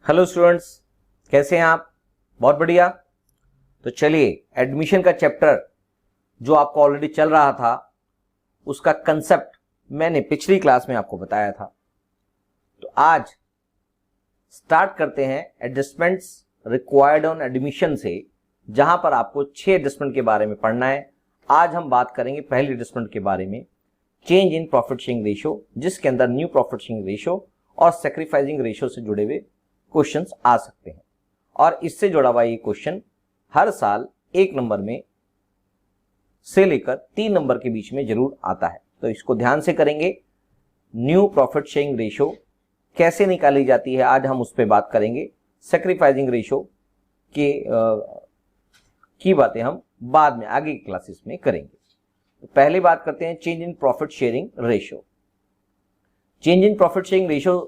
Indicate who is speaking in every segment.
Speaker 1: Hello students, कैसे हैं आप? बहुत बढ़िया। तो चलिए, एडमिशन का चैप्टर जो आपको ऑलरेडी चल रहा था उसका कंसेप्ट मैंने पिछली क्लास में आपको बताया था। तो आज स्टार्ट करते हैं एडजस्टमेंट्स रिक्वायर्ड ऑन एडमिशन से, जहां पर आपको 6 एडजस्टमेंट के बारे में पढ़ना है। आज हम बात करेंगे पहले एडजस्टमेंट के बारे में, change in profit sharing ratio, जिसके अंदर न्यू प्रॉफिट शेयरिंग रेशियो और सैक्रिफाइसिंग रेशियो से जुड़े हुए क्वेश्चंस आ सकते हैं। और इससे जुड़ा हुआ ये क्वेश्चन हर साल 1 नंबर में से लेकर 3 नंबर के बीच में जरूर आता है, तो इसको ध्यान से करेंगे। न्यू प्रॉफिट शेयरिंग रेशियो कैसे निकाली जाती है आज हम उस पर बात करेंगे। सैक्रिफाइसिंग रेशियो की बातें हम बाद में आगे की क्लासेस में करेंगे। तो पहले बात करते हैं change in profit sharing ratio. Change in profit sharing ratio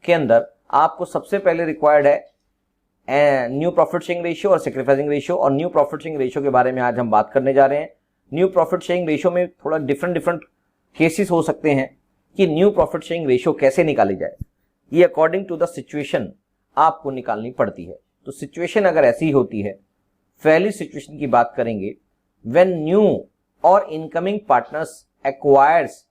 Speaker 1: के अंदर आपको सबसे पहले रिक्वायर्ड है न्यू प्रॉफिट शेयरिंग रेशियो और सैक्रिफाइसिंग रेशियो। और न्यू प्रॉफिट शेयरिंग रेशियो के बारे में आज हम बात करने जा रहे हैं। न्यू प्रॉफिट शेयरिंग रेशियो में थोड़ा डिफरेंट केसेस हो सकते हैं कि न्यू प्रॉफिट शेयरिंग रेशियो कैसे निकाली जाए। ये अकॉर्डिंग टू द सिचुएशन आपको निकालनी पड़ती है। तो सिचुएशन अगर ऐसी होती है, पहली सिचुएशन की बात करेंगे, व्हेन न्यू और incoming partners acquires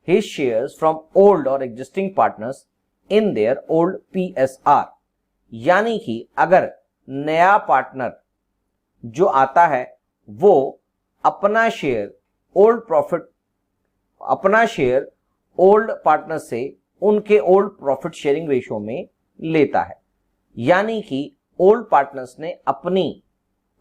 Speaker 1: his shares from old or existing partners in their old PSR। यानी कि अगर नया पार्टनर जो आता है वो अपना शेयर ओल्ड पार्टनर से उनके ओल्ड प्रॉफिट शेयरिंग रेशियो में लेता है। यानी कि ओल्ड पार्टनर्स ने अपनी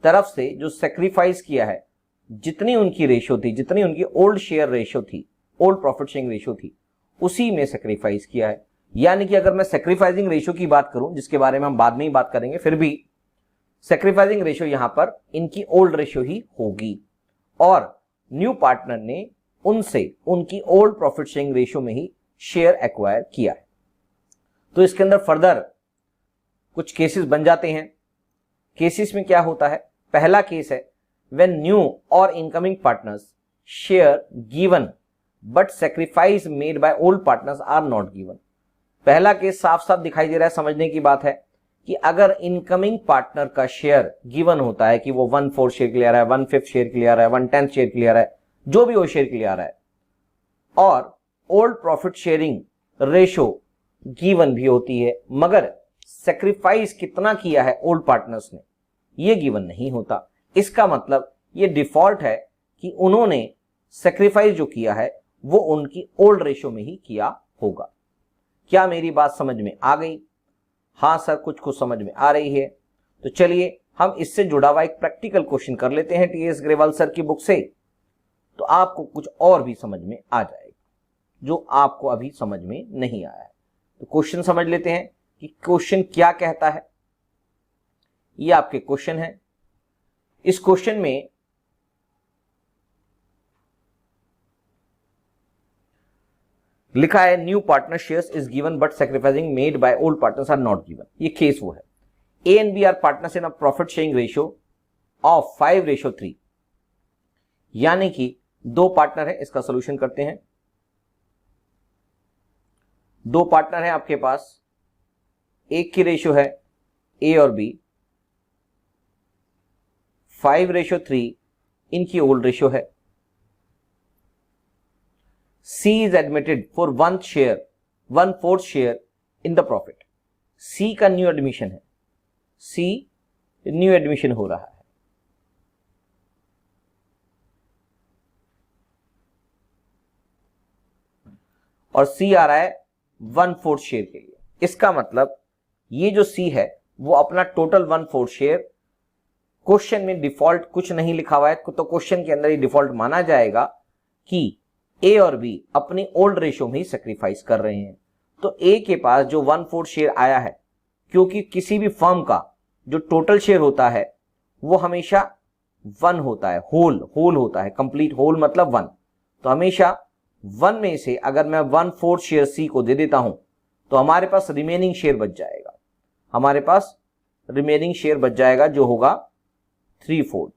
Speaker 1: तरफ से जो सेक्रीफाइस किया है, जितनी उनकी रेशियो थी, जितनी उनकी ओल्ड शेयर रेशियो थी, ओल्ड प्रॉफिट शेयरिंग रेशियो थी, उसी में सेक्रीफाइस किया है। यानी कि अगर मैं सैक्रिफाइसिंग रेशियो की बात करूं, जिसके बारे में हम बाद में ही बात करेंगे, फिर भी सैक्रिफाइसिंग रेशियो यहां पर इनकी ओल्ड रेशियो ही होगी और न्यू पार्टनर ने उनसे उनकी ओल्ड प्रॉफिट शेयरिंग रेशियो में ही शेयर एक्वायर किया है। तो इसके अंदर फर्दर कुछ केसेस बन जाते हैं। केसेस में क्या होता है? पहला केस है व्हेन न्यू और incoming partners share given but sacrifice made by old partners are not given. पहला केस साफ साफ दिखाई दे रहा है, समझने की बात है कि अगर इनकमिंग पार्टनर का शेयर गिवन होता है कि वो 1/4 शेयर के लिए आ रहा है, 1/5 शेयर के लिए आ रहा है, 1/10 शेयर के लिए आ रहा है, जो भी वो शेयर के लिए आ रहा है, और old profit sharing ratio given भी होती है, मगर सेक्रीफाइस कितना किया है ओल्ड पार्टनर्स ने, ये गिवन नहीं होता। इसका मतलब ये डिफॉल्ट है कि उन्होंने सेक्रीफाइस जो किया है वो उनकी ओल्ड रेशो में ही किया होगा। क्या मेरी बात समझ में आ गई? हाँ सर, कुछ समझ में आ रही है। तो चलिए हम इससे जुड़ा हुआ एक प्रैक्टिकल क्वेश्चन कर लेते हैं TS ग्रेवाल सर की बुक से, तो आपको कुछ और भी समझ में आ जाएगा जो आपको अभी समझ में नहीं आया है। तो क्वेश्चन समझ लेते हैं कि क्वेश्चन क्या कहता है। ये आपके क्वेश्चन है। इस क्वेश्चन में लिखा है new partner shares is given but sacrificing made by old partners are not given. ये केस वो है। A and B are partners in a profit sharing ratio of 5:3। यानी कि 2 पार्टनर है। इसका सोल्यूशन करते हैं। 2 पार्टनर है आपके पास, एक की रेशियो है A और B, 5:3 इनकी ओल्ड रेशियो है। C is admitted for 1/4 share in the profit। C का न्यू एडमिशन है, C न्यू एडमिशन हो रहा है। और C आ रहा है 1/4 शेयर के लिए। इसका मतलब ये जो C है वो अपना टोटल 1/4 शेयर, क्वेश्चन में डिफॉल्ट कुछ नहीं लिखा हुआ है, तो क्वेश्चन के अंदर ये डिफॉल्ट माना जाएगा कि A और B अपनी ओल्ड रेशियो में ही सैक्रिफाइस कर रहे हैं। तो A के पास जो 1/4 शेयर आया है, क्योंकि किसी भी फर्म का जो टोटल शेयर होता है वो हमेशा 1 होता है, होल होता है, कंप्लीट होल मतलब 1। तो हमेशा 1 में से अगर मैं 1/4 शेयर C को दे देता हूं तो हमारे पास रिमेनिंग शेयर बच जाएगा। हमारे पास रिमेनिंग शेयर बच जाएगा जो होगा 3/4।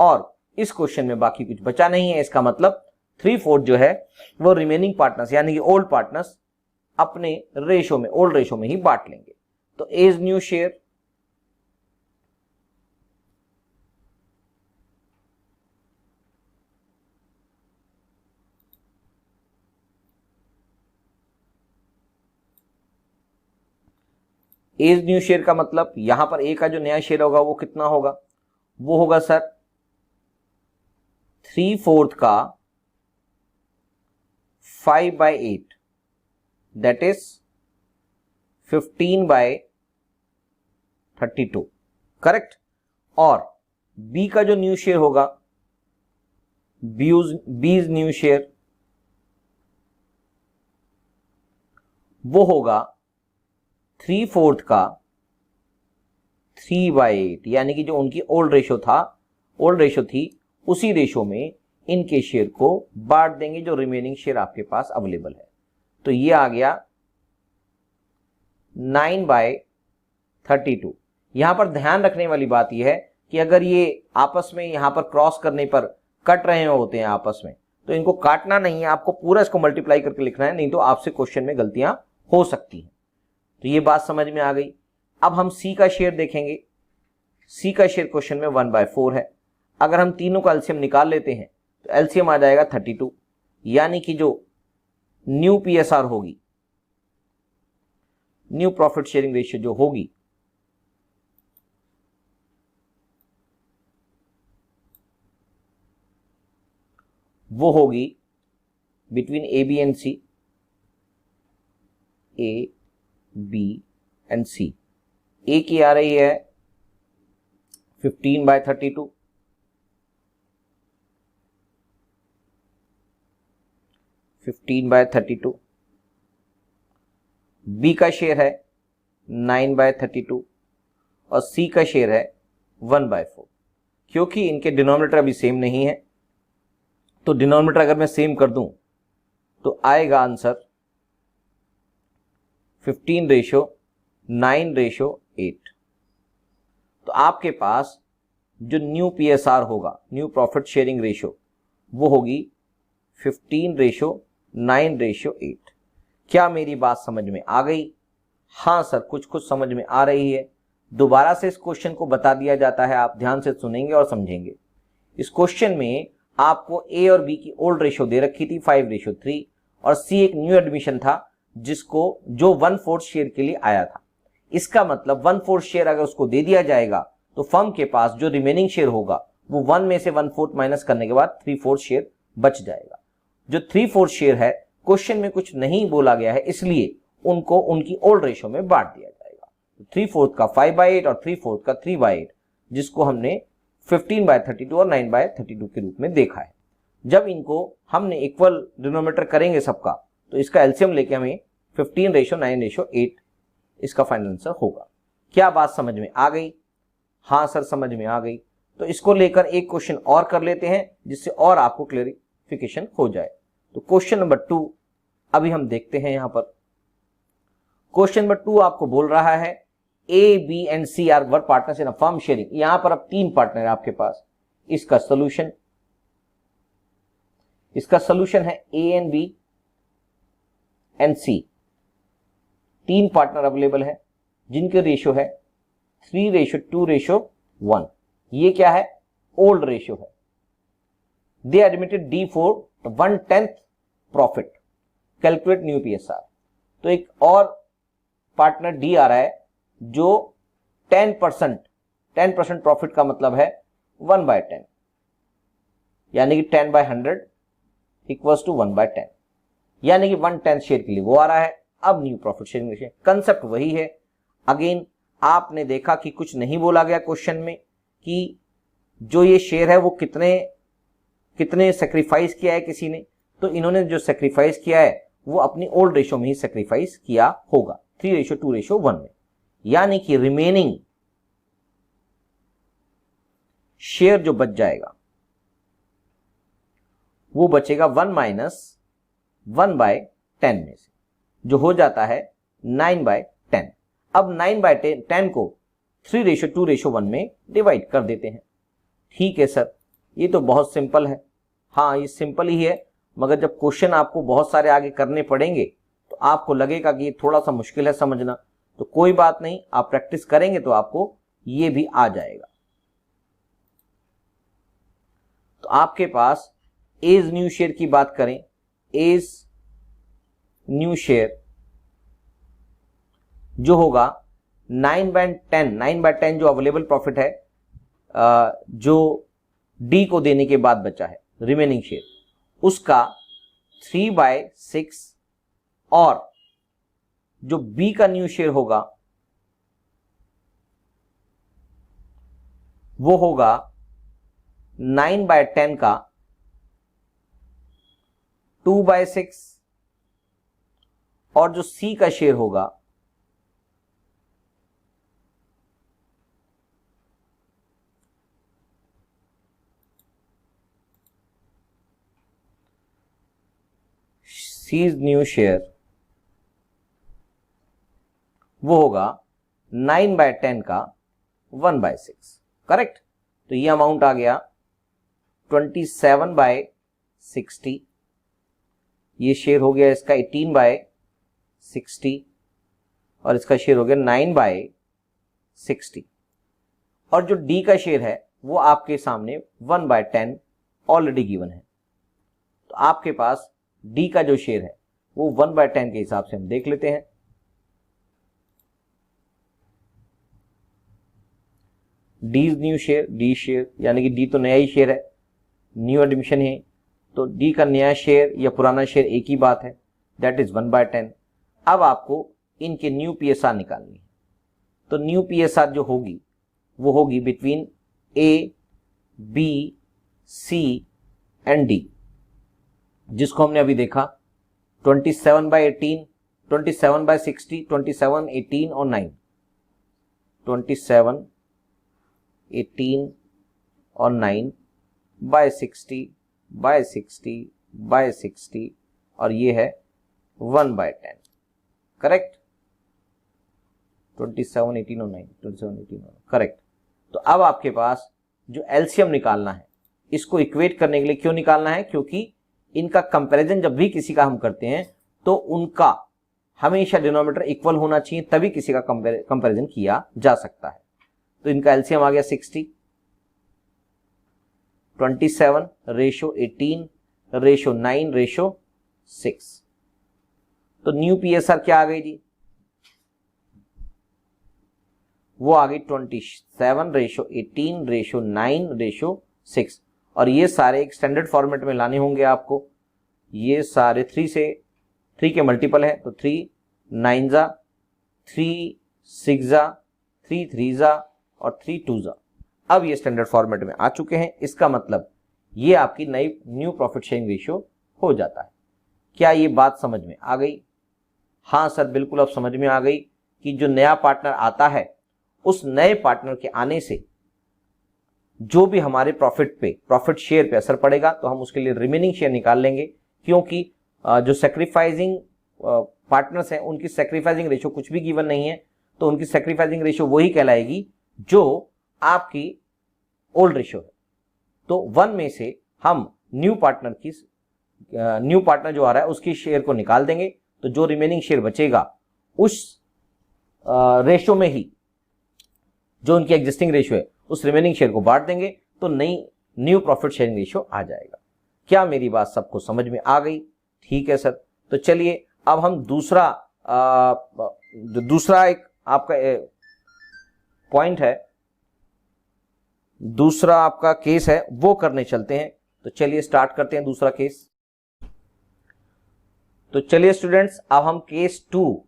Speaker 1: और इस क्वेश्चन में बाकी कुछ बचा नहीं है। इसका मतलब 3/4 जो है वो रिमेनिंग पार्टनर्स यानी कि ओल्ड पार्टनर्स अपने रेशो में, ओल्ड रेशो में ही बांट लेंगे। तो A is new share, A is new share का मतलब यहां पर ए का जो नया शेयर होगा वो कितना होगा, वो होगा सर 3/4 का 5/8, दैट इज 15/32, करेक्ट। और बी का जो न्यू शेयर होगा, बी इज न्यू शेयर, वो होगा 3/4 का 3/8, यानी कि जो उनकी ओल्ड रेशो थी उसी रेशो में इनके शेयर को बांट देंगे जो रिमेनिंग शेयर आपके पास अवेलेबल है। तो ये आ गया 9/32। यहां पर ध्यान रखने वाली बात यह है कि अगर ये आपस में यहां पर क्रॉस करने पर कट रहे होते हैं आपस में, तो इनको काटना नहीं है, आपको पूरा इसको मल्टीप्लाई करके लिखना है, नहीं तो आपसे क्वेश्चन में गलतियां हो सकती हैं। तो ये बात समझ में आ गई। अब हम सी का शेयर देखेंगे। सी का शेयर क्वेश्चन में 1/4 है। अगर हम तीनों का एलसीएम निकाल लेते हैं तो एलसीएम आ जाएगा 32, यानी कि जो न्यू पीएसआर होगी, न्यू प्रॉफिट शेयरिंग रेशियो जो होगी, वो होगी between A B and C, A B and C. A की आ रही है 15/32, बी का शेयर है 9/32 और सी का शेयर है 1/4। क्योंकि इनके डिनोमिनेटर अभी सेम नहीं है, तो डिनोमिनेटर अगर मैं सेम कर दूं तो आएगा आंसर 15:9:8। तो आपके पास जो न्यू पीएसआर होगा, न्यू प्रॉफिट शेयरिंग रेशियो, वो होगी 15:9:8। क्या मेरी बात समझ में आ गई? हाँ सर, कुछ कुछ समझ में आ रही है। दोबारा से इस क्वेश्चन को बता दिया जाता है, आप ध्यान से सुनेंगे और समझेंगे। इस क्वेश्चन में आपको ए और बी की ओल्ड रेशियो दे रखी थी 5:3 और सी एक न्यू एडमिशन था जिसको जो 1/4 शेयर के लिए आया था। इसका मतलब 1/4 शेयर अगर उसको दे दिया जाएगा तो फर्म के पास जो रिमेनिंग शेयर होगा वो 1 में से 1/4 माइनस करने के बाद 3/4 शेयर बच जाएगा। जो 3/4 शेयर है क्वेश्चन में कुछ नहीं बोला गया है, इसलिए उनको उनकी ओल्ड रेशियो में बांट दिया जाएगा। 3/4 का 5/8 और 3/4 का 3/8, जिसको हमने 15/32 और 9/32 के रूप में देखा है। जब इनको हमने इक्वल डिनोमिनेटर करेंगे सबका, तो इसका एलसीएम लेके हमें 15:9:8 इसका फाइनल आंसर होगा। क्या बात समझ में आ गई? हाँ सर, समझ में आ गई। तो इसको लेकर एक क्वेश्चन और कर लेते हैं जिससे और आपको क्लियरिफिकेशन हो जाए। तो क्वेश्चन नंबर 2 अभी हम देखते हैं। यहां पर क्वेश्चन नंबर 2 आपको बोल रहा है A B and C are work partners in a firm sharing. यहां पर अब 3 पार्टनर है आपके पास। इसका सोल्यूशन है A and B and C. 3 partner available है जिनके रेशियो है 3:2:1। ये क्या है? ओल्ड रेशियो है। They admitted D for 1/10 profit, calculate new PSR. तो एक और पार्टनर डी आ रहा है जो 10% प्रॉफिट का मतलब है 1/10, यानी कि 10/100 इक्वल्स टू 1/10, यानी कि 1/10 शेयर के लिए वो आ रहा है। अब new profit sharing ratio, concept वही है। अगेन आपने देखा कि कुछ नहीं बोला गया क्वेश्चन में कि जो ये शेयर है वो कितने सेक्रीफाइस किया है किसी ने, तो इन्होंने जो सेक्रीफाइस किया है वो अपनी ओल्ड रेशियो में ही सेक्रीफाइस किया होगा 3:2:1 में, यानी कि रिमेनिंग शेयर जो बच जाएगा वो बचेगा 1 माइनस 1/10 में से, जो हो जाता है 9/10। अब 9/10 को 3:2:1 में डिवाइड कर देते हैं। ठीक है सर, ये तो बहुत सिंपल है। हाँ, ये सिंपल ही है, मगर जब क्वेश्चन आपको बहुत सारे आगे करने पड़ेंगे तो आपको लगेगा कि ये थोड़ा सा मुश्किल है समझना। तो कोई बात नहीं, आप प्रैक्टिस करेंगे तो आपको ये भी आ जाएगा। तो आपके पास एज न्यू शेयर की बात करें, एज न्यू शेयर जो होगा 9/10 जो अवेलेबल प्रॉफिट है, जो डी को देने के बाद बचा है रिमेनिंग शेयर, उसका 3/6 और जो बी का न्यू शेयर होगा वो होगा 9/10 का 2/6 और जो सी का शेयर होगा सीज न्यू शेयर वो होगा 9/10 का 1/6। करेक्ट। तो ये अमाउंट आ गया 27/60, ये शेयर हो गया इसका 18/60 और इसका शेयर हो गया 9/60 और जो डी का शेयर है वो आपके सामने 1/10 ऑलरेडी गिवन है। तो आपके पास डी का जो शेयर है वो 1/10 के हिसाब से हम देख लेते हैं। D new share, D share यानी कि डी तो नया ही शेयर है, न्यू एडमिशन है, तो डी का नया शेयर या पुराना शेयर एक ही बात है, दैट इज 1/10। अब आपको इनके न्यू पीएसआर निकालनी है। तो न्यू पीएसआर जो होगी वो होगी between A, B, C and D, जिसको हमने अभी देखा 27/18, 27/60, 27, 18 और 9, 27, 18 और 9/60/60/60 और ये है 1/10। करेक्ट। 27, 18 और 9, 27, 18 और करेक्ट। तो अब आपके पास जो एलसीएम निकालना है, इसको इक्वेट करने के लिए क्यों निकालना है, क्योंकि इनका कंपैरिजन जब भी किसी का हम करते हैं तो उनका हमेशा डिनोमिनेटर इक्वल होना चाहिए, तभी किसी का कंपैरिजन किया जा सकता है। तो इनका एलसीएम आ गया 60, 27 रेशो 18 रेशो 9 रेशो 6। तो न्यू पीएसआर क्या आ गई जी, वो आ गई 27 रेशो 18 रेशो 9 रेशो 6 और ये सारे एक स्टैंडर्ड फॉर्मेट में लाने होंगे आपको। ये सारे 3 के मल्टीपल है, तो 3 9 जा, 3 6 जा, 3 3 जा और 3 2 जा। अब ये स्टैंडर्ड फॉर्मेट में आ चुके हैं, इसका मतलब ये आपकी नई न्यू प्रॉफिट शेयरिंग रेशियो हो जाता है। क्या ये बात समझ में आ गई? हाँ सर, बिल्कुल अब समझ में आ गई कि जो नया पार्टनर आता है उस नए पार्टनर के आने से जो भी हमारे प्रॉफिट शेयर पे असर पड़ेगा तो हम उसके लिए रिमेनिंग शेयर निकाल लेंगे, क्योंकि जो सैक्रिफाइसिंग पार्टनर्स हैं उनकी सैक्रिफाइसिंग रेशियो कुछ भी गिवन नहीं है, तो उनकी सैक्रिफाइसिंग रेशियो वही कहलाएगी जो आपकी ओल्ड रेशियो है। तो 1 में से हम न्यू पार्टनर जो आ रहा है उसकी शेयर को निकाल देंगे, तो जो रिमेनिंग शेयर बचेगा उस रेशियो में ही जो उनकी एग्जिस्टिंग रेशियो है उस रिमेनिंग शेयर को बांट देंगे, तो न्यू प्रॉफिट शेयरिंग रेशियो आ जाएगा। क्या मेरी बात सबको समझ में आ गई? ठीक है सर। तो चलिए अब हम दूसरा एक आपका पॉइंट है, दूसरा आपका केस है वो करने चलते हैं। तो चलिए स्टार्ट करते हैं दूसरा केस। तो चलिए स्टूडेंट्स, अब हम केस 2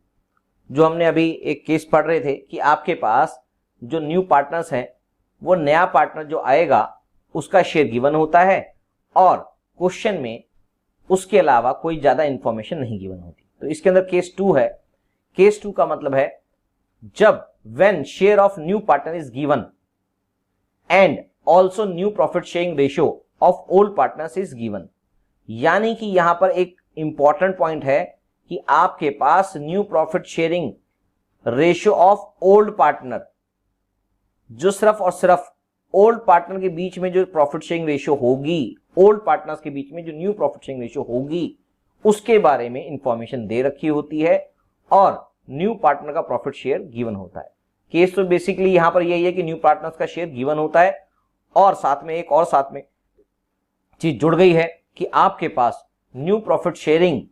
Speaker 1: जो हमने अभी एक केस पढ़ रहे थे कि आपके पास जो न्यू पार्टनर्स हैं वो नया पार्टनर जो आएगा उसका शेयर गिवन होता है और क्वेश्चन में उसके अलावा कोई ज्यादा इंफॉर्मेशन नहीं गिवन होती। तो इसके अंदर केस 2 है। केस 2 का मतलब है जब when share of new partner is given and also new profit sharing ratio of old partners is given. यानी कि यहां पर एक इंपॉर्टेंट पॉइंट है कि आपके पास new profit sharing ratio of old partner, जो सिर्फ और सिर्फ ओल्ड पार्टनर के बीच में जो प्रॉफिट शेयरिंग रेशियो होगी, ओल्ड पार्टनर्स के बीच में जो न्यू प्रॉफिट शेयरिंग रेशियो होगी, उसके बारे में इंफॉर्मेशन दे रखी होती है और न्यू पार्टनर का प्रॉफिट शेयर गिवन होता है। केस तो बेसिकली यहां पर यही है कि न्यू पार्टनर्स का शेयर गिवन होता है और साथ में चीज जुड़ गई है कि आपके पास न्यू प्रॉफिट शेयरिंग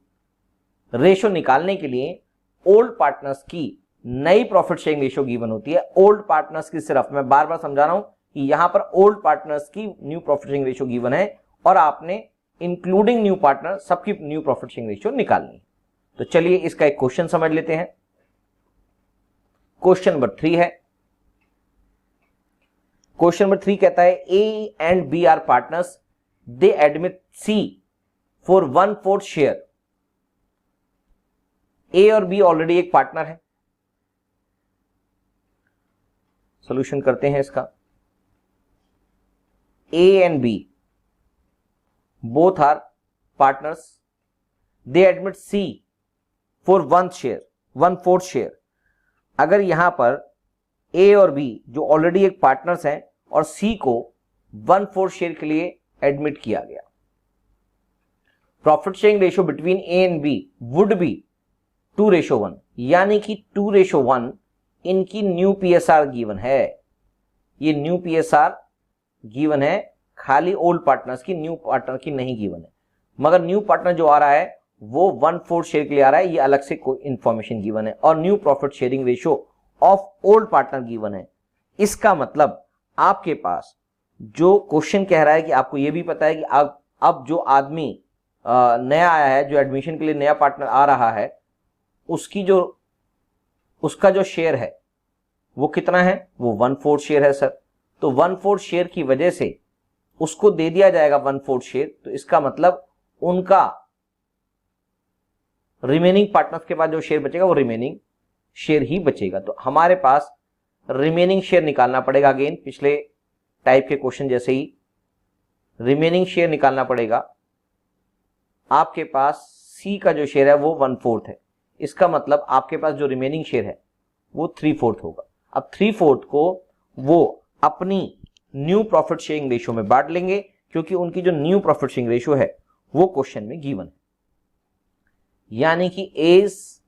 Speaker 1: रेशो निकालने के लिए ओल्ड पार्टनर्स की नई प्रॉफिट शेयरिंग रेशो गिवन होती है। ओल्ड पार्टनर्स की सिर्फ, मैं बार बार समझा रहा हूं कि यहां पर ओल्ड पार्टनर्स की new profit sharing ratio given है और आपने इंक्लूडिंग न्यू पार्टनर सबकी न्यू प्रॉफिट शेयरिंग रेशो निकालनी है। तो चलिए इसका एक क्वेश्चन समझ लेते हैं। क्वेश्चन नंबर 3 है। क्वेश्चन नंबर 3 कहता है A and B are partners, they admit C for 1/4 share. A और बी ऑलरेडी एक पार्टनर है। सॉल्यूशन करते हैं इसका। A and B both are partners, they admit C for 1/4 share. अगर यहां पर ए और बी जो ऑलरेडी एक पार्टनर्स हैं और सी को 1/4 शेयर के लिए एडमिट किया गया, profit sharing ratio between A and B would be 2:1, यानी कि 2:1 इनकी न्यू पीएसआर गिवन है। ये न्यू पीएसआर गिवन है, खाली ओल्ड पार्टनर्स की, न्यू पार्टनर की नहीं गिवन है। मगर न्यू पार्टनर जो आ रहा है वो 1/4 शेयर के लिए आ रहा है, ये अलग से कोई इंफॉर्मेशन गिवन है। और new profit sharing ratio of old partner given है। इसका मतलब आपके पास जो क्वेश्चन कह रहा है कि आपको ये भी पता है कि अब जो आदमी नया आया है, जो एडमिशन के लिए नया पार्टनर आ रहा है, उसका जो शेयर है वो कितना है, वो 1/4 शेयर है सर। तो 1/4 शेयर की वजह से उसको दे दिया जाएगा 1/4 शेयर। तो इसका मतलब उनका रिमेनिंग पार्टनर्स के बाद जो शेयर बचेगा वो रिमेनिंग शेयर ही बचेगा। तो हमारे पास रिमेनिंग शेयर निकालना पड़ेगा। अगेन पिछले टाइप के क्वेश्चन जैसे ही रिमेनिंग शेयर निकालना पड़ेगा। आपके पास सी का जो शेयर है वो 1/4 है। इसका मतलब आपके पास जो रिमेनिंग शेयर है वो 3/4 होगा। अब 3/4 को वो अपनी न्यू प्रॉफिट शेयरिंग रेशो में बांट लेंगे, क्योंकि उनकी जो न्यू प्रॉफिट शेयरिंग रेशो है वो क्वेश्चन में गिवन है। यानी कि एज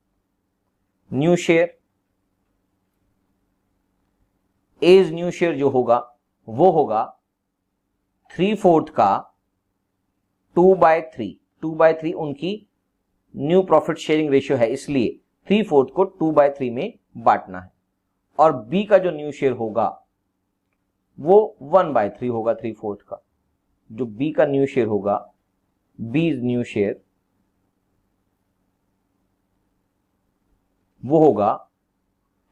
Speaker 1: न्यू शेयर जो होगा वो होगा 3/4 का 2/3। 2/3 उनकी न्यू प्रॉफिट शेयरिंग रेशियो है, इसलिए 3/4 को 2/3 में बांटना है। और बी का जो न्यू शेयर होगा वो 1/3 होगा 3/4 का। जो बी का न्यू शेयर होगा, बी न्यू शेयर वो होगा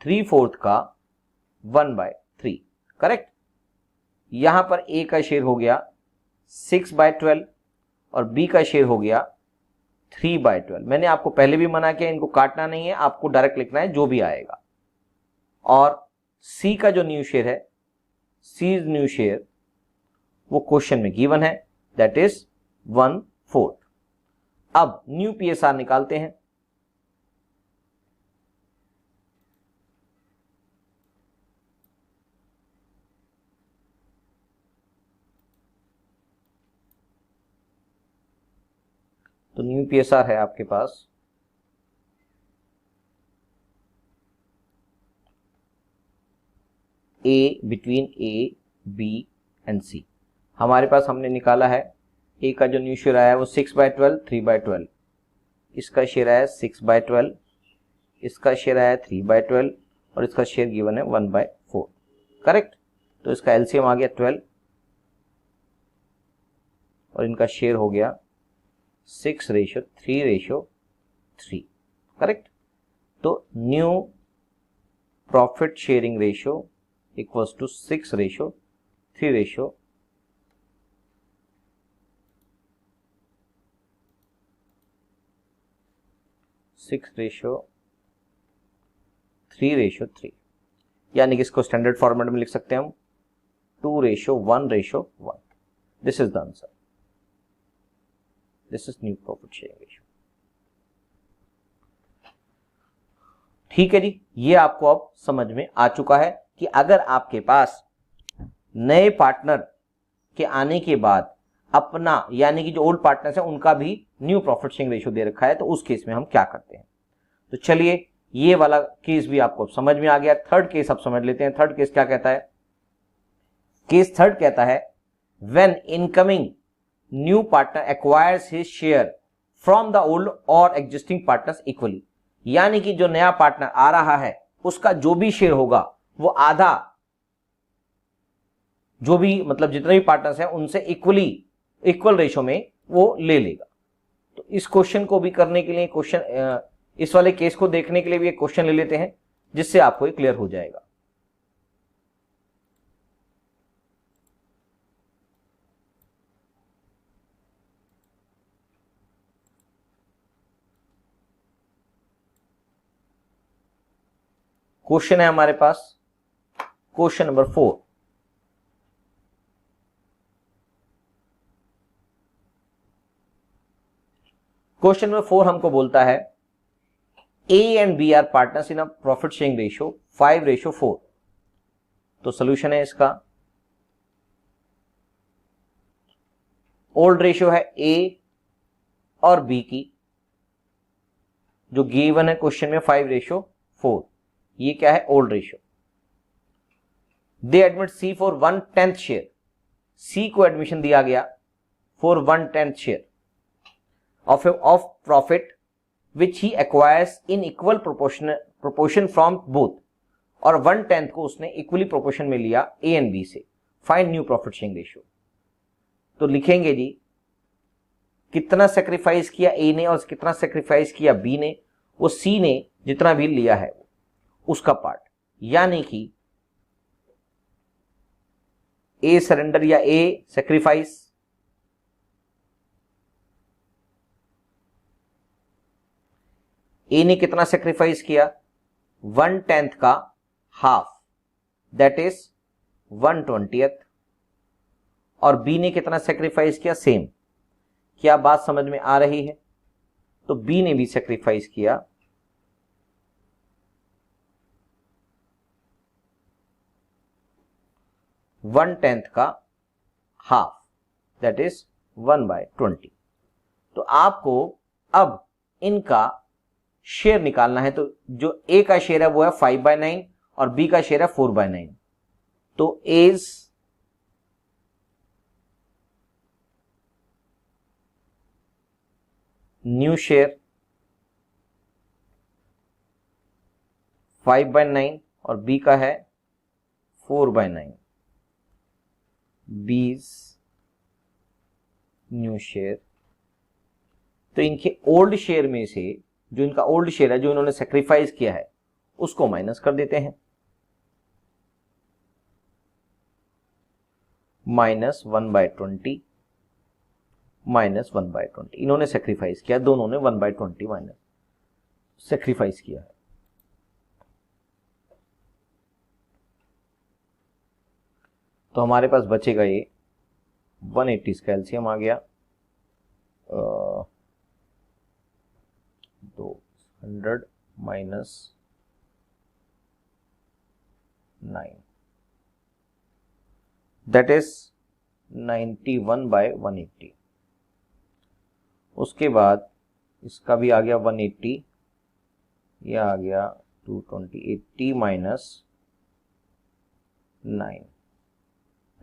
Speaker 1: 3/4 का 1/3। करेक्ट। यहां पर ए का शेयर हो गया 6/12 और बी का शेयर हो गया 3/12। मैंने आपको पहले भी मना किया, इनको काटना नहीं है, आपको डायरेक्ट लिखना है जो भी आएगा। और सी का जो न्यू शेयर है, सी न्यू शेयर वो क्वेश्चन में गिवन है, दैट इज 1/4। अब न्यू पीएसआर निकालते हैं। तो न्यू पीएसआर है आपके पास ए, बिटवीन ए, बी एंड सी। हमारे पास हमने निकाला है ए का जो न्यू शेयर आया है वो 6/12, 3/12। इसका शेयर आया 6/12, इसका शेयर आया 3/12 और इसका शेयर गिवन है 1/4। करेक्ट। तो इसका एलसीएम आ गया 12 और इनका शेयर हो गया 6:3:3। करेक्ट। तो new profit sharing ratio equals to 6:3:3। यानी कि इसको स्टैंडर्ड फॉर्मेट में लिख सकते हैं हम 2:1:1। This is the answer. This is new profit sharing ratio. ठीक है जी, ये आपको अब समझ में आ चुका है कि अगर आपके पास नए पार्टनर के आने के बाद अपना, यानी कि जो ओल्ड पार्टनर्स है उनका भी न्यू प्रॉफिट शेयरिंग रेशियो दे रखा है, तो उस केस में हम क्या करते हैं। तो चलिए ये वाला केस भी आपको समझ में आ गया। थर्ड केस आप समझ लेते हैं। थर्ड केस क्या कहता है? केस थर्ड कहता है when incoming new partner acquires his share from the old or existing partners equally, यानी कि जो नया पार्टनर आ रहा है उसका जो भी शेयर होगा वो आधा, जो भी मतलब जितने भी पार्टनर्स हैं उनसे इक्वल रेशो में वो ले लेगा। तो इस क्वेश्चन को भी करने के लिए इस वाले केस को देखने के लिए भी एक क्वेश्चन ले लेते हैं जिससे आपको ये क्लियर हो जाएगा। क्वेश्चन है हमारे पास क्वेश्चन नंबर 4। क्वेश्चन नंबर 4 हमको बोलता है A and B are partners in a profit sharing ratio 5:4। तो सोल्यूशन है इसका, ओल्ड रेशियो है A और B की, जो गिवन है क्वेश्चन में 5:4, ये क्या है? Old ratio. They admit C for 1/10 share, C को एडमिशन दिया गया for 1/10 share of profit which he acquires in equal proportion from both, और 1/10 को उसने इक्वली प्रोपोर्शन में लिया A एंड B से। Find new profit sharing ratio. तो लिखेंगे जी कितना सेक्रीफाइस किया A ने और कितना सेक्रीफाइस किया B ने, वो C ने जितना भी लिया है उसका पार्ट, यानी कि A सरेंडर या A सेक्रीफाइस, A ने कितना सेक्रीफाइस किया? 1/10 का हाफ, दैट इज 1/20, और B ने कितना सेक्रीफाइस किया? सेम। क्या बात समझ में आ रही है? तो B ने भी सेक्रीफाइस किया 1/10 का हाफ, दैट इज 1/20। तो आपको अब इनका शेयर निकालना है। तो जो A का शेयर है वो है 5/9 और B का शेयर है 4/9। तो A's न्यू शेयर 5/9 और B का है 4/9। B's न्यू शेयर, तो इनके ओल्ड शेयर में से जो इनका ओल्ड शेयर है जो इन्होंने सेक्रीफाइस किया है उसको माइनस कर देते हैं, -1/20 -1/20। इन्होंने सेक्रीफाइस किया, दोनों ने 1/20 माइनस सेक्रीफाइस किया है। तो हमारे पास बचेगा ये 180 इसका एलसीएम आ गया, 200 -9, दैट इज 91/180। उसके बाद इसका भी आ गया 180, यह आ गया 220, 80 -9,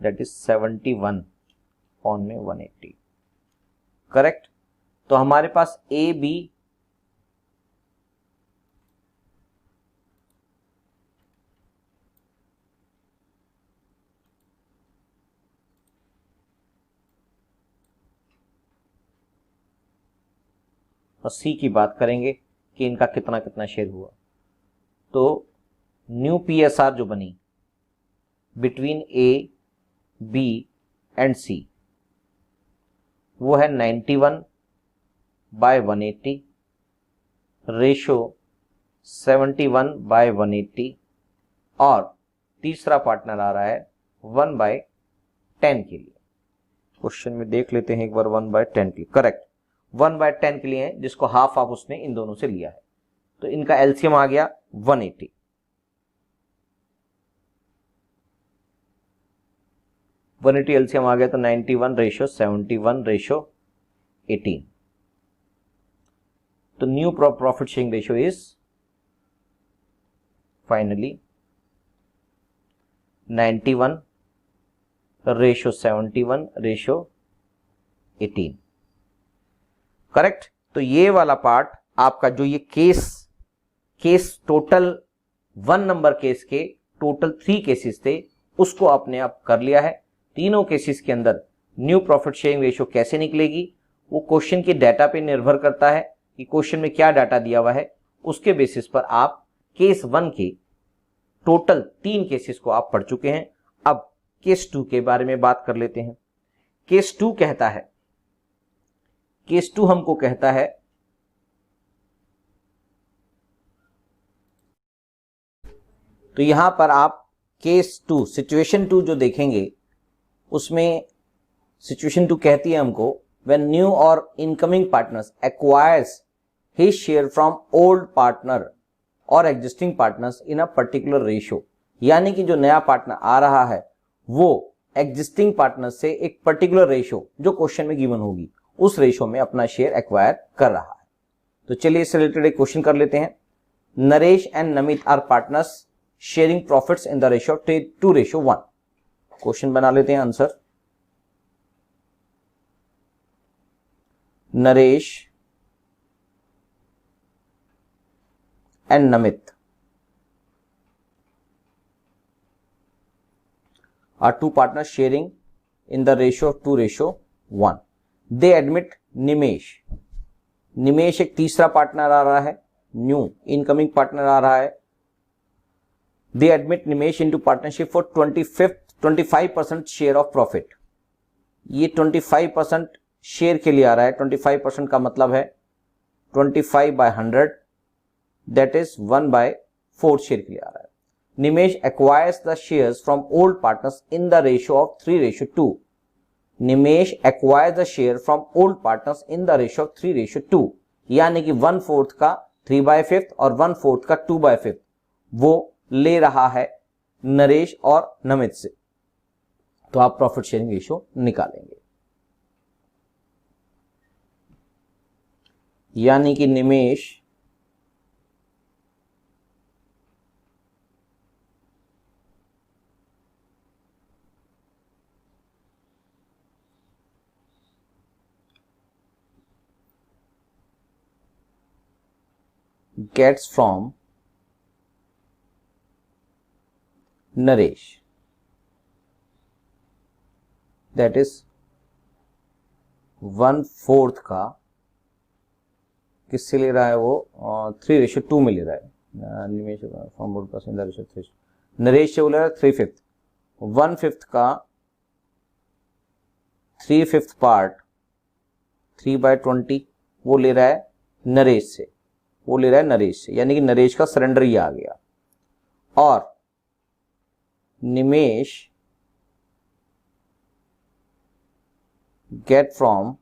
Speaker 1: दैट इज 71 ऑन में 180, करेक्ट। तो हमारे पास ए बी और सी की बात करेंगे कि इनका कितना कितना शेयर हुआ। तो न्यू पीएसआर जो बनी बिटवीन ए बी एंड सी वो है 91/180 रेशो 71/180, और तीसरा पार्टनर आ रहा है 1/10 के लिए। क्वेश्चन में देख लेते हैं एक बार 1/10 के लिए, करेक्ट 1/10 के लिए है, जिसको हाफ ऑफ उसने इन दोनों से लिया है। तो इनका एलसीएम आ गया 180। 180 एलसीएम आ गया तो 91/71/18। तो new profit sharing ratio is finally 91:71:18, correct. तो ये वाला पार्ट आपका जो ये केस टोटल 1 नंबर केस के टोटल 3 केसेस थे उसको आपने आप कर लिया है। तीनों केसेस के अंदर न्यू प्रॉफिट शेयरिंग रेशियो कैसे निकलेगी वो क्वेश्चन की डाटा पे निर्भर करता है कि क्वेश्चन में क्या डाटा दिया हुआ है, उसके बेसिस पर आप केस 1 के टोटल 3 केसेस को आप पढ़ चुके हैं। अब केस 2 के बारे में बात कर लेते हैं। केस 2 कहता है, केस 2 हमको कहता है तो यहां पर आप केस 2 सिचुएशन 2 जो देखेंगे उसमें सिचुएशन 2 कहती है हमको व्हेन न्यू और incoming partners acquires his share from old partner or existing partners in a particular ratio, यानी कि जो नया पार्टनर आ रहा है वो एग्जिस्टिंग पार्टनर से एक पर्टिकुलर रेशियो जो क्वेश्चन में गिवन होगी उस रेशियो में अपना शेयर एक्वायर कर रहा है। तो चलिए इससे रिलेटेड एक क्वेश्चन कर लेते हैं। Naresh and Namit are partners sharing profits in the ratio 2:1। Question बना लेते हैं answer. Naresh and Namit are two partners sharing in the ratio of 2:1. They admit निमेश एक तीसरा पार्टनर आ रहा है, न्यू इनकमिंग पार्टनर आ रहा है। They admit Nimesh into partnership for 25% share of profit. ये 25% शेयर के लिए आ रहा है। 25% का मतलब है 25/100 दैट इज 1/4 शेयर के लिए आ रहा है। Nimesh acquires the shares from old partners in the ratio of 3:2. Nimesh acquires the share from old partners in the ratio of 3:2, यानी कि 1/4 का 3/5 और 1/4 का 2/5 वो ले रहा है नरेश और नमित से। तो आप प्रॉफिट शेयरिंग रेशियो निकालेंगे, यानी कि निमेश gets from Naresh, that is 1/4 का किससे ले रहा है वो 3:2 में ले रहा है। Nimesh from old person in the ratio 3, Naresh से बोल रहा है 3/5, 1/5 का 3/5 पार्ट 3/20 वो ले रहा है नरेश से, यानी कि नरेश का सरेंडर ही आ गया। और निमेश गेट फ्रॉम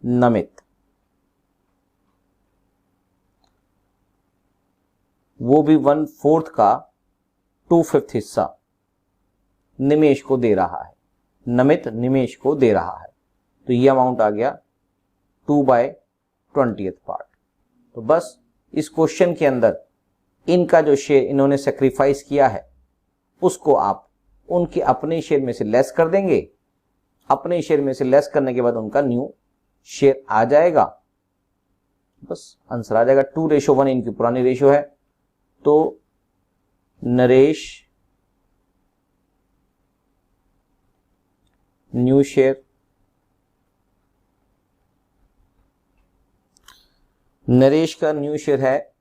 Speaker 1: नमित, वो भी 1/4 का 2/5 हिस्सा निमेश को दे रहा है, नमित निमेश को दे रहा है। तो ये अमाउंट आ गया 2/20 पार्ट। तो बस इस क्वेश्चन के अंदर इनका जो शेयर इन्होंने सेक्रीफाइस किया है उसको आप उनके अपने शेयर में से लेस कर देंगे। अपने शेयर में से लेस करने के बाद उनका न्यू शेयर आ जाएगा, बस आंसर आ जाएगा। 2:1 इनकी पुरानी रेशियो है। तो नरेश न्यू शेयर, नरेश का न्यू शेयर है,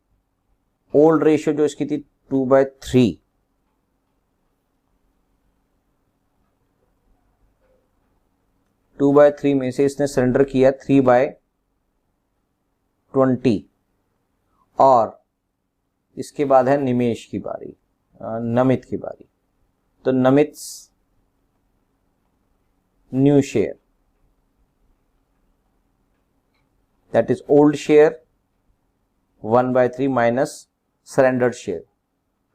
Speaker 1: ओल्ड रेशियो जो इसकी थी 2/3, 2/3 में से इसने सरेंडर किया 3/20। और इसके बाद है निमेश की बारी, नमित की बारी। तो Namit new share that is old share 1/3 minus surrendered share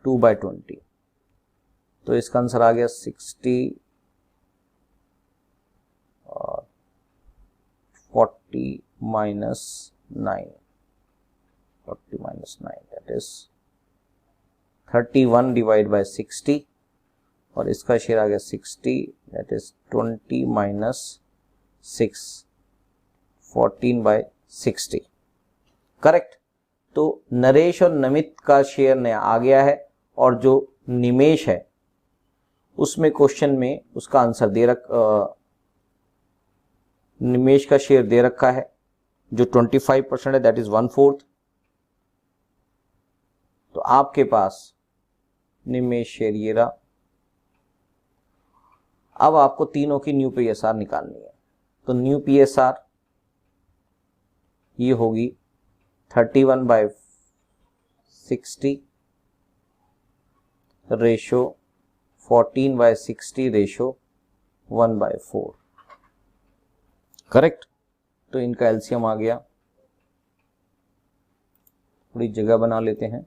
Speaker 1: 2/20। तो इसका आंसर आ गया 60 और 40 - 9। 40 minus 9 that is 31 divide by 60 और इसका शेयर आ गया 60 that is 20 minus 6 14 by 60 correct. तो नरेश और नमित का शेयर नया आ गया है और जो निमेश है उसमें क्वेश्चन में उसका आंसर निमेश का शेयर दे रखा है जो 25% है दैट इज 1/4। तो आपके पास निमेश शेयर ये रहा। अब आपको तीनों की न्यू पीएसआर निकालनी है। तो न्यू पीएसआर ये होगी 31/60 रेशो 14/60 रेशो 1/4 करेक्ट। तो इनका एलसीएम आ गया। थोड़ी जगह बना लेते हैं।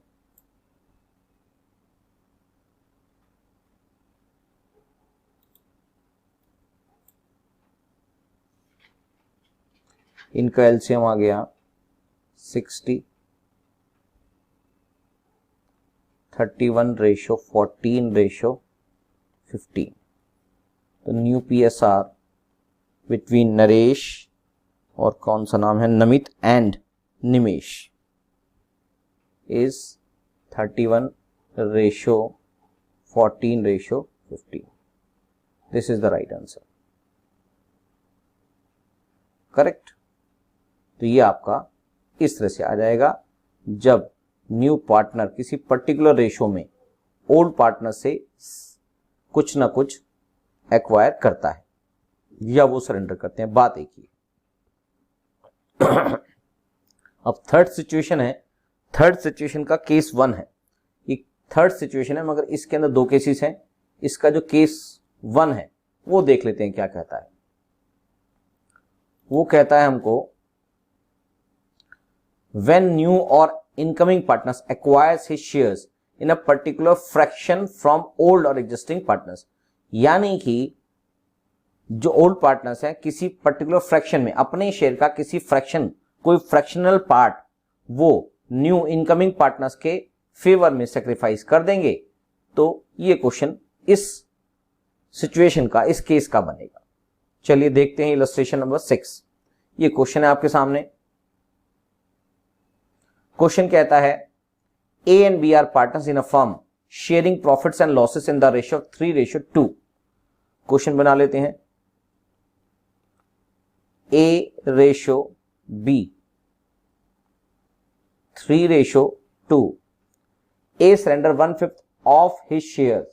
Speaker 1: इनका एलसीएम आ गया 60 31 रेशो 14 रेशो 15। तो न्यू पीएसआर बिटवीन नरेश और कौन सा नाम है Namit and Nimesh is 31 ratio 14 ratio 15। This is the right answer correct. तो ये आपका इस तरह से आ जाएगा जब न्यू पार्टनर किसी पर्टिकुलर रेशो में ओल्ड पार्टनर से कुछ ना कुछ एक्वायर करता है या वो सरेंडर करते हैं, बात एक ही। अब थर्ड सिचुएशन है। थर्ड सिचुएशन का केस 1 है। ये थर्ड सिचुएशन है मगर इसके अंदर दो केसेस हैं। इसका जो केस 1 है वो देख लेते हैं क्या कहता है। वो कहता है हमको when new or incoming partners acquires his shares in a particular fraction from old or existing partners, यानी कि जो ओल्ड पार्टनर्स हैं किसी पर्टिकुलर फ्रैक्शन में अपने शेयर का किसी फ्रैक्शन कोई फ्रैक्शनल पार्ट वो न्यू इनकमिंग पार्टनर्स के फेवर में सेक्रीफाइस कर देंगे। तो ये क्वेश्चन इस सिचुएशन का इस केस का बनेगा। चलिए देखते हैं इलस्ट्रेशन नंबर 6। ये क्वेश्चन है आपके सामने। क्वेश्चन कहता है A and B are partners in a firm sharing profits and losses in the ratio of 3:2। Question बना लेते हैं। A ratio B 3:2। A surrender 1/5 of his shares।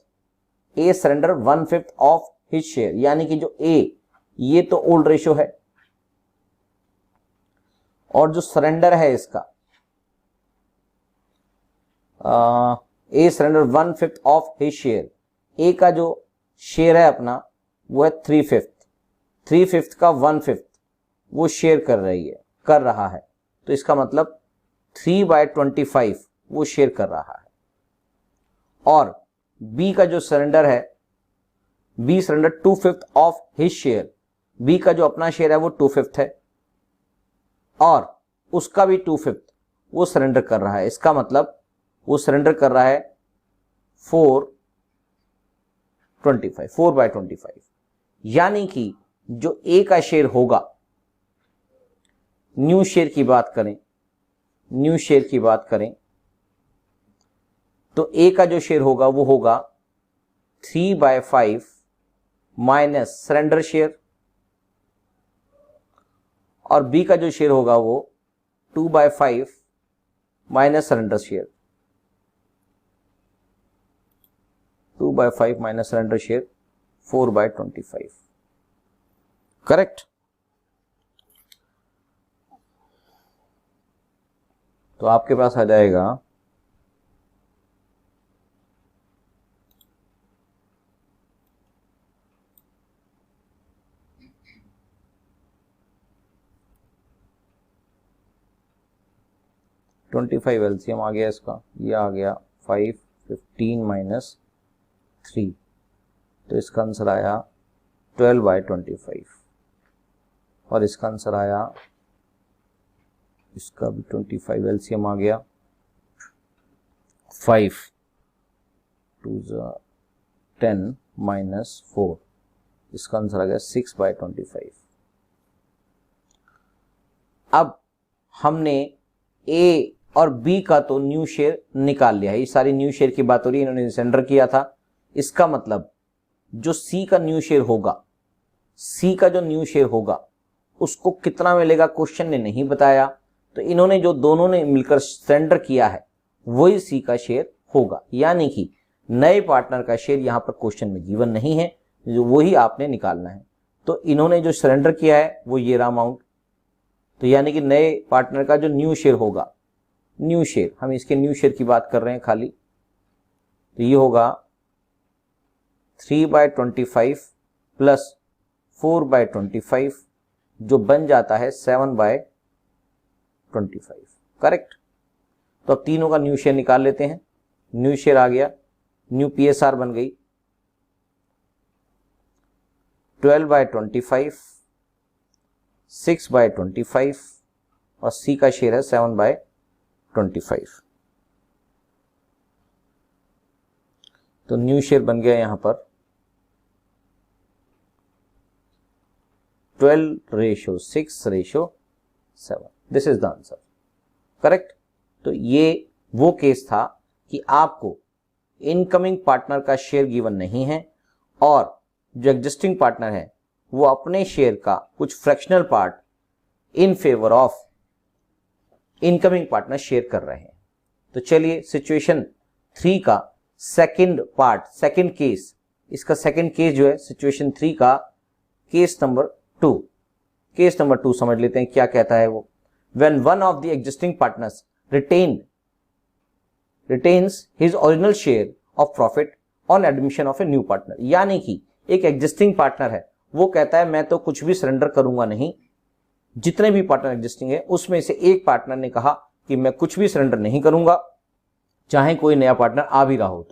Speaker 1: A surrender 1/5 of his share, यानी कि जो A ये तो old ratio है और जो सरेंडर है इसका A surrender 1/5 of his share. A का जो शेयर है अपना वो है 3/5 का 1/5 वो शेयर कर रहा है। तो इसका मतलब 3/25 वो शेयर कर रहा है। और B का जो सरेंडर है B surrender 2/5 of his share. B का जो अपना शेयर है वो 2/5 है और उसका भी 2/5 वो सरेंडर कर रहा है। इसका मतलब वो सरेंडर कर रहा है 4/25, यानी कि जो ए का शेयर होगा, न्यू शेयर की बात करें तो ए का जो शेयर होगा वो होगा 3/5 माइनस सरेंडर शेयर और बी का जो शेयर होगा वो 2/5 minus surrender share. 2/5 minus surrender share 4/25 correct. तो आपके पास आ जाएगा 25 एलसीएम आ गया इसका, ये आ गया 5 15 माइनस 3, तो इसका आंसर आया 12/25 और इसका आंसर आया इसका भी 25 एलसीएम आ गया, 5 2 10 माइनस 4, इसका आंसर आ गया 6/25। अब हमने ए और बी का तो न्यू शेयर निकाल लिया है, ये सारी न्यू शेयर की बात हो रही है, इन्होंने सरेंडर किया था। इसका मतलब जो सी का न्यू शेयर होगा, सी का जो न्यू शेयर होगा उसको कितना मिलेगा क्वेश्चन ने नहीं बताया, तो इन्होंने जो दोनों ने मिलकर सरेंडर किया है वही सी का शेयर होगा, यानी कि नए पार्टनर का शेयर यहां पर क्वेश्चन में गिवन नहीं है, जो वही आपने निकालना है। तो इन्होंने जो सरेंडर किया है वो ये रहा अमाउंट, तो यानी कि नए पार्टनर का जो न्यू शेयर होगा, न्यू शेयर, हम इसके न्यू शेयर की बात कर रहे हैं खाली, तो ये होगा 3/25 प्लस 4/25 जो बन जाता है 7/25। करेक्ट। तो अब तीनों का न्यू शेयर निकाल लेते हैं। न्यू शेयर आ गया, न्यू पीएसआर बन गई 12/25, 6/25 और सी का शेयर है 7/25। तो न्यू शेयर बन गया यहां पर 12:6:7। This is the answer. Correct. तो ये वो केस था कि आपको इनकमिंग पार्टनर का शेयर गिवन नहीं है और जो एग्जिस्टिंग पार्टनर है वो अपने शेयर का कुछ fractional part in favour of incoming partner share कर रहे हैं। तो चलिए सिचुएशन 3 का सेकंड पार्ट, सेकंड केस, इसका सेकंड केस जो है सिचुएशन 3 का केस नंबर 2, केस नंबर 2 समझ लेते हैं क्या कहता है वो। When one of the existing partners retains his original share of profit on admission of a new partner, यानी कि एक एग्जिस्टिंग पार्टनर है, वो कहता है मैं तो कुछ भी सरेंडर करूंगा नहीं, जितने भी पार्टनर एग्जिस्टिंग है उसमें से एक पार्टनर ने कहा कि मैं कुछ भी सरेंडर नहीं करूंगा चाहे कोई नया पार्टनर आ भी रहा हो।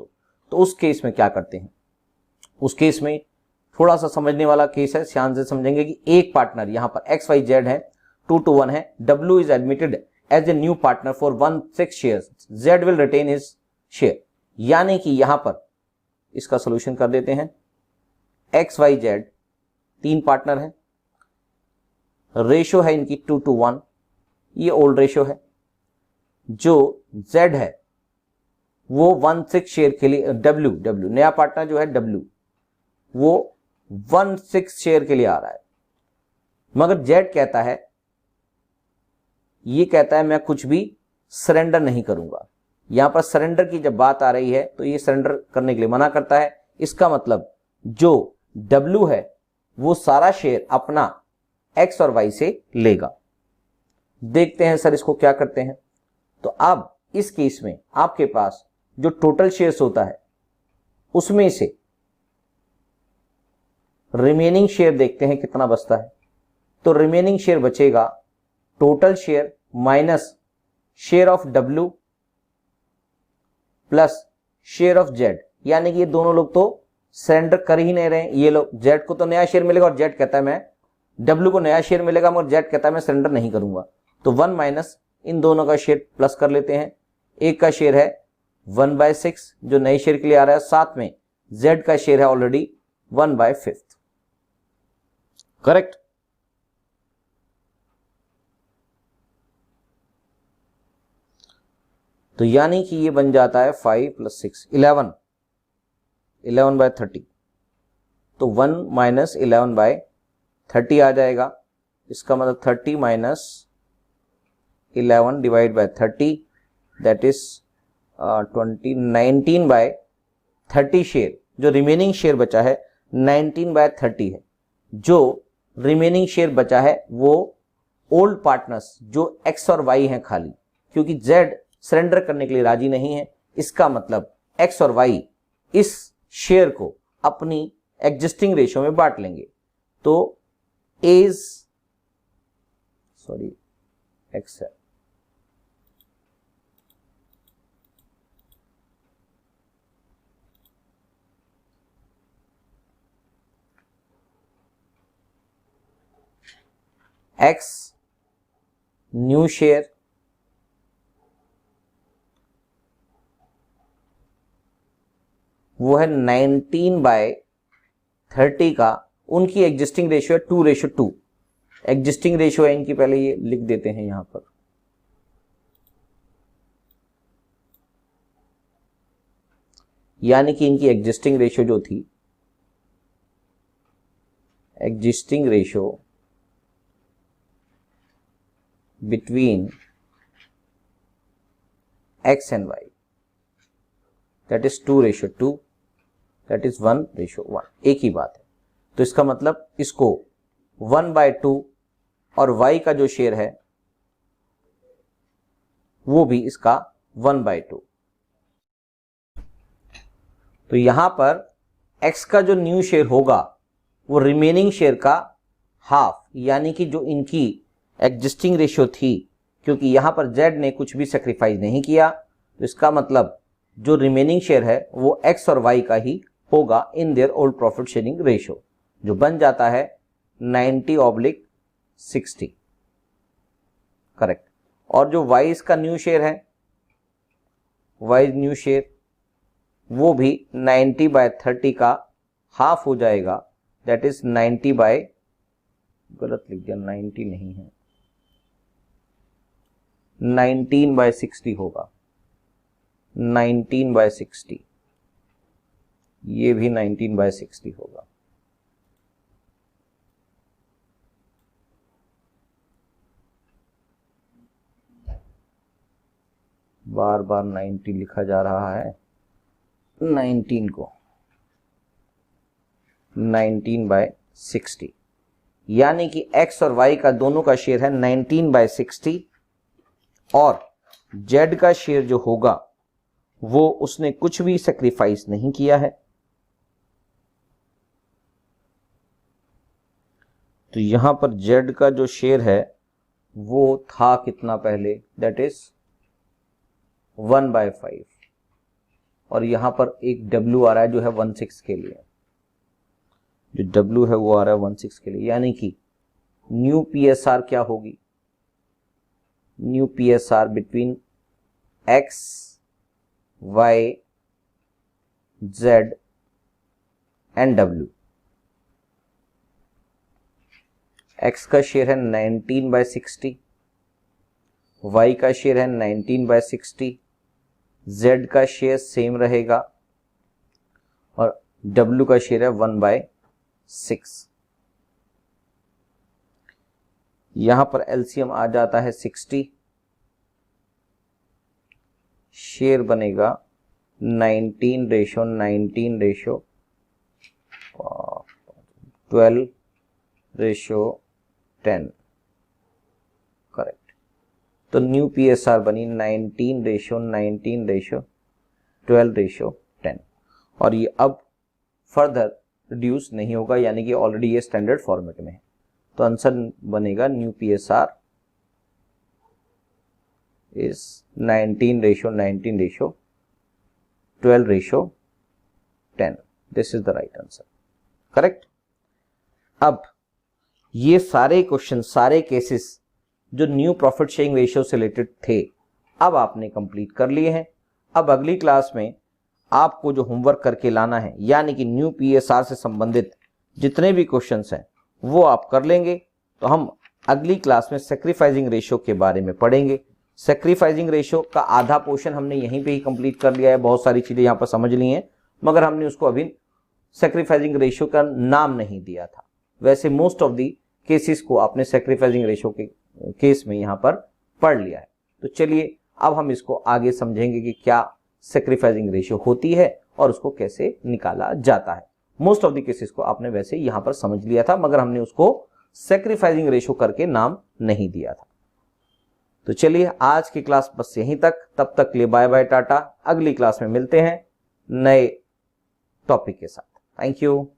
Speaker 1: तो उस केस में क्या करते हैं, उस केस में थोड़ा सा समझने वाला केस है, ध्यान से समझेंगे कि एक पार्टनर यहां पर XYZ है, 2-1 है, W is admitted as a new partner for 1/6 shares, Z will retain his share, यानी कि यहां पर इसका सॉल्यूशन कर देते हैं। XYZ 3 पार्टनर है, रेशो है इनकी 2-1, ये ओल्ड रेशो है। जो Z है वो 1/6 शेयर के लिए, W नया पार्टनर जो है W वो 1/6 शेयर के लिए आ रहा है, मगर Z कहता है, ये कहता है मैं कुछ भी सरेंडर नहीं करूंगा। यहां पर सरेंडर की जब बात आ रही है तो ये सरेंडर करने के लिए मना करता है। इसका मतलब जो W है वो सारा शेयर अपना X और Y से लेगा। देखते हैं सर इसको क्या करते हैं। तो अब इस केस में आपके पास जो टोटल शेयर्स होता है उसमें से रिमेनिंग शेयर देखते हैं कितना बचता है। तो रिमेनिंग शेयर बचेगा total share minus share of W plus share of Z, यानी कि ये दोनों लोग तो सरेंडर कर ही नहीं रहे। ये लोग Z को तो नया शेयर मिलेगा और Z कहता है मैं, W को नया शेयर मिलेगा मगर Z कहता है मैं सरेंडर नहीं करूंगा। तो 1 माइनस इन दोनों का शेयर प्लस कर लेते हैं। एक का शेयर है 1/6 जो नए शेयर के लिए आ रहा है, साथ में Z का शेयर है ऑलरेडी 1/5। करेक्ट। तो यानी कि ये बन जाता है 5 + 6 11/30। तो 1 माइनस 11/30 आ जाएगा। इसका मतलब 30 minus 11 divide by 30 that is 20, 19/30 share. जो रिमेनिंग शेयर बचा है 19/30 है। जो रिमेनिंग शेयर बचा है वो ओल्ड पार्टनर्स जो X और Y हैं खाली, क्योंकि Z सरेंडर करने के लिए राजी नहीं है। इसका मतलब X और Y इस शेयर को अपनी एग्जिस्टिंग रेशियो में बांट लेंगे। तो X है, X न्यू शेयर वो है 19/30 का, उनकी एग्जिस्टिंग रेशियो है 2:2। एग्जिस्टिंग रेशियो है इनकी, पहले ये लिख देते हैं यहां पर। यानी कि इनकी एग्जिस्टिंग रेशियो जो थी, existing ratio between x and y, that is 2:2, that is 1:1, एक ही बात है। तो इसका मतलब इसको 1/2 और y का जो शेयर है वो भी इसका 1/2। तो यहां पर x का जो न्यू शेयर होगा वो रिमेनिंग शेयर का हाफ, यानी कि जो इनकी एग्जिस्टिंग रेशियो थी, क्योंकि यहां पर z ने कुछ भी सेक्रीफाइस नहीं किया, तो इसका मतलब जो रिमेनिंग शेयर है वो x और y का ही होगा इन their old profit sharing ratio, जो बन जाता है 90/60, करेक्ट। और जो y इसका न्यू शेयर है, y न्यू शेयर वो भी 90/30 का हाफ हो जाएगा, दैट इज 90 गलत लिख दिया, 90 नहीं है, 19/60 होगा, 19/60, ये भी 19/60 होगा। बार बार 90 लिखा जा रहा है, 19 को 19/60, यानी कि x और y का दोनों का शेयर है 19/60, और z का शेयर जो होगा वो उसने कुछ भी सेक्रीफाइस नहीं किया है। तो यहां पर z का जो शेयर है वो था कितना पहले, दैट इज 1/5, और यहां पर एक w आ रहा है जो है 1/6 के लिए, जो w है वो आ रहा है 1/6 के लिए, यानी कि न्यू PSR क्या होगी, new PSR between x, y, z and w। x का शेयर है 19/60, y का शेयर है 19/60, z का शेयर सेम रहेगा, और w का शेयर है 1/6। यहां पर एलसीएम आ जाता है 60, शेयर बनेगा 19:12:10, करेक्ट। तो न्यू PSR बनी 19:19:12:10, और ये अब फर्दर रिड्यूस नहीं होगा, यानी कि ऑलरेडी ये स्टैंडर्ड फॉर्मेट में है। तो आंसर बनेगा new PSR is 19:19:12:10। This is the right answer, correct. अब ये सारे क्वेश्चन, सारे केसेस जो न्यू प्रॉफिट शेयरिंग रेशियो से रिलेटेड थे, अब आपने कंप्लीट कर लिए हैं। अब अगली क्लास में आपको जो होमवर्क करके लाना है, यानी कि न्यू PSR से संबंधित जितने भी क्वेश्चंस हैं वो आप कर लेंगे। तो हम अगली क्लास में सैक्रिफाइसिंग रेशियो के बारे में पढ़ेंगे। सैक्रिफाइसिंग रेशियो का आधा पोर्शन हमने यहीं पे ही कंप्लीट कर लिया है, बहुत सारी चीजें यहाँ पर समझ ली हैं, मगर हमने उसको अभी सैक्रिफाइसिंग रेशियो का नाम नहीं दिया था। वैसे मोस्ट ऑफ दी केसेस को आपने सैक्रिफाइसिंग रेशियो के केस में यहाँ पर पढ़ लिया है। तो चलिए अब हम इसको आगे समझेंगे कि क्या सैक्रिफाइसिंग रेशियो होती है और उसको कैसे निकाला जाता है। मोस्ट ऑफ द केसेस को आपने वैसे यहां पर समझ लिया था, मगर हमने उसको सैक्रिफाइसिंग रेशियो करके नाम नहीं दिया था। तो चलिए आज की क्लास बस यहीं तक, तब तक के लिए बाय बाय टाटा। अगली क्लास में मिलते हैं नए टॉपिक के साथ। Thank you.